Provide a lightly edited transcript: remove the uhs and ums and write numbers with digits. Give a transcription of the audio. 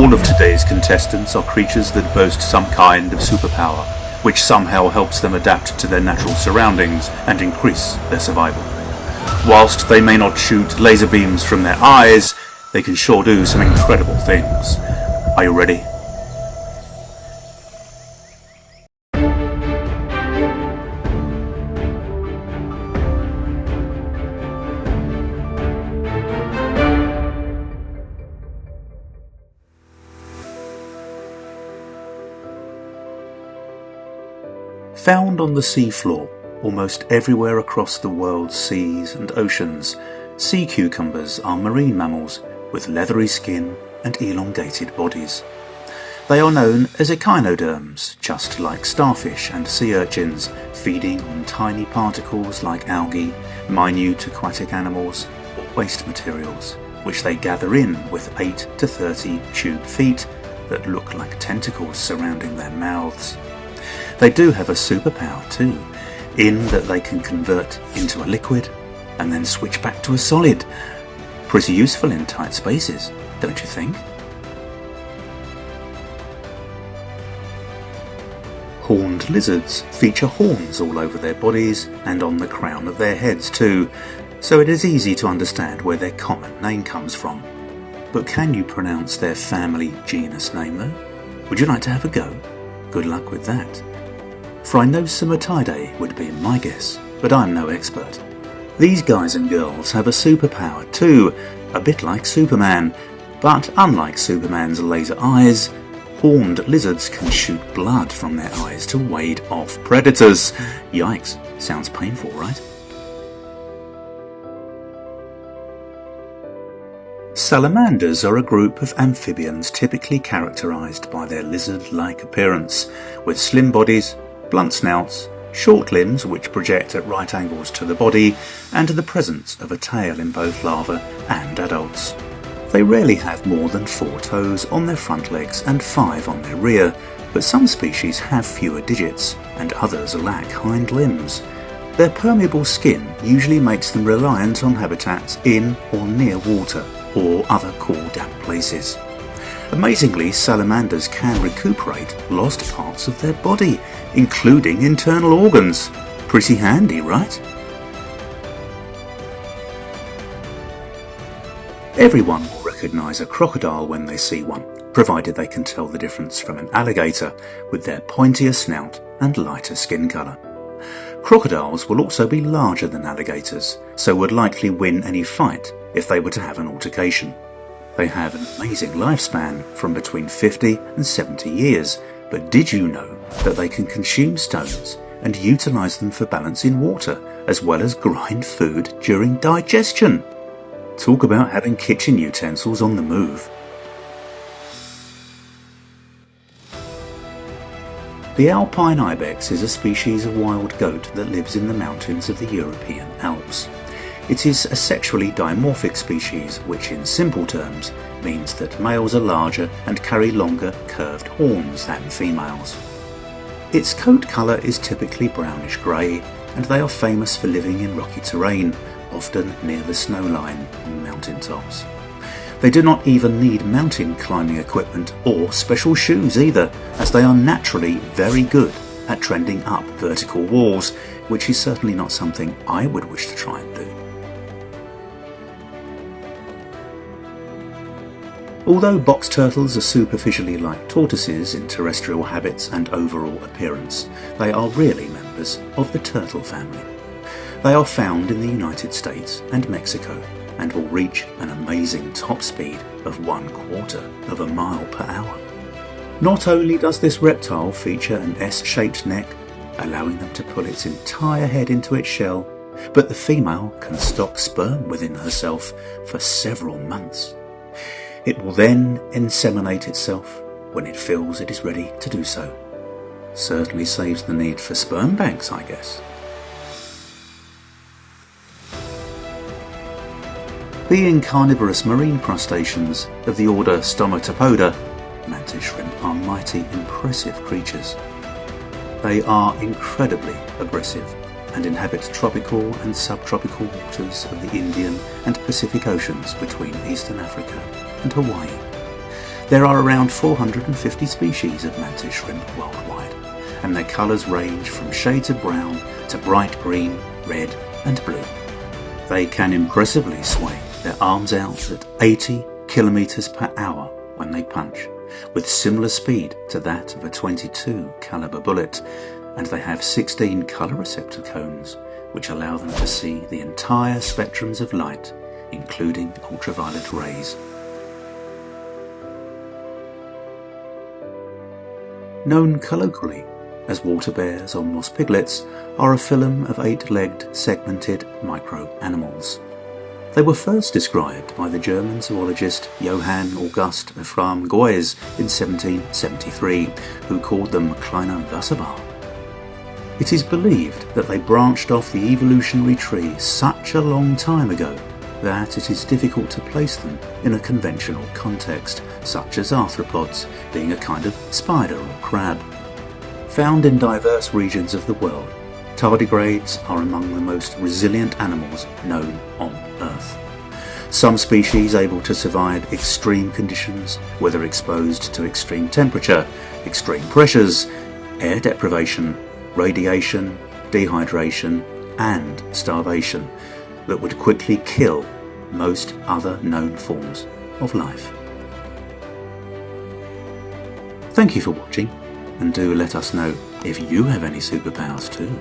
All of today's contestants are creatures that boast some kind of superpower, which somehow helps them adapt to their natural surroundings and increase their survival. Whilst they may not shoot laser beams from their eyes, they can sure do some incredible things. Are you ready? Found on the seafloor, almost everywhere across the world's seas and oceans, sea cucumbers are marine mammals with leathery skin and elongated bodies. They are known as echinoderms, just like starfish and sea urchins, feeding on tiny particles like algae, minute aquatic animals, or waste materials, which they gather in with 8 to 30 tube feet that look like tentacles surrounding their mouths. They do have a superpower too, in that they can convert into a liquid and then switch back to a solid. Pretty useful in tight spaces, don't you think? Horned lizards feature horns all over their bodies and on the crown of their heads too, so it is easy to understand where their common name comes from. But can you pronounce their family genus name though? Would you like to have a go? Good luck with that. Phrynosomatide would be my guess, but I'm no expert. These guys and girls have a superpower too, a bit like Superman, but unlike Superman's laser eyes, horned lizards can shoot blood from their eyes to ward off predators. Yikes, sounds painful, right? Salamanders are a group of amphibians typically characterised by their lizard-like appearance, with slim bodies, blunt snouts, short limbs which project at right angles to the body, and the presence of a tail in both larvae and adults. They rarely have more than 4 toes on their front legs and 5 on their rear, but some species have fewer digits, and others lack hind limbs. Their permeable skin usually makes them reliant on habitats in or near water, or other cool damp places. Amazingly, salamanders can recuperate lost parts of their body, including internal organs. Pretty handy, right? Everyone will recognise a crocodile when they see one, provided they can tell the difference from an alligator with their pointier snout and lighter skin colour. Crocodiles will also be larger than alligators, so would likely win any fight if they were to have an altercation. They have an amazing lifespan from between 50 and 70 years, but did you know that they can consume stones and utilise them for balance in water, as well as grind food during digestion? Talk about having kitchen utensils on the move. The Alpine Ibex is a species of wild goat that lives in the mountains of the European Alps. It is a sexually dimorphic species, which in simple terms means that males are larger and carry longer curved horns than females. Its coat colour is typically brownish grey, and they are famous for living in rocky terrain, often near the snowline on mountain tops. They do not even need mountain climbing equipment or special shoes either, as they are naturally very good at trending up vertical walls, which is certainly not something I would wish to try and do. Although box turtles are superficially like tortoises in terrestrial habits and overall appearance, they are really members of the turtle family. They are found in the United States and Mexico, and will reach an amazing top speed of 1/4 of a mile per hour. Not only does this reptile feature an S-shaped neck, allowing them to pull its entire head into its shell, but the female can stock sperm within herself for several months. It will then inseminate itself when it feels it is ready to do so. Certainly saves the need for sperm banks, I guess. Being carnivorous marine crustaceans of the order Stomatopoda, Manta Shrimp are mighty impressive creatures. They are incredibly aggressive and inhabit tropical and subtropical waters of the Indian and Pacific Oceans between Eastern Africa and Hawaii. There are around 450 species of Manta Shrimp worldwide, and their colours range from shades of brown to bright green, red and blue. They can impressively swing their arms out at 80 kilometres per hour when they punch, with similar speed to that of a .22 caliber bullet, and they have 16 colour receptor cones, which allow them to see the entire spectrums of light, including ultraviolet rays. Known colloquially as water bears or moss piglets, are a phylum of 8-legged segmented micro-animals. They were first described by the German zoologist Johann August Ephraim Goyes in 1773, who called them kleine Wasserball. It is believed that they branched off the evolutionary tree such a long time ago that it is difficult to place them in a conventional context, such as arthropods, being a kind of spider or crab. Found in diverse regions of the world, tardigrades are among the most resilient animals known on Earth. Some species able to survive extreme conditions, whether exposed to extreme temperature, extreme pressures, air deprivation, radiation, dehydration, and starvation, that would quickly kill most other known forms of life. Thank you for watching, and do let us know if you have any superpowers too.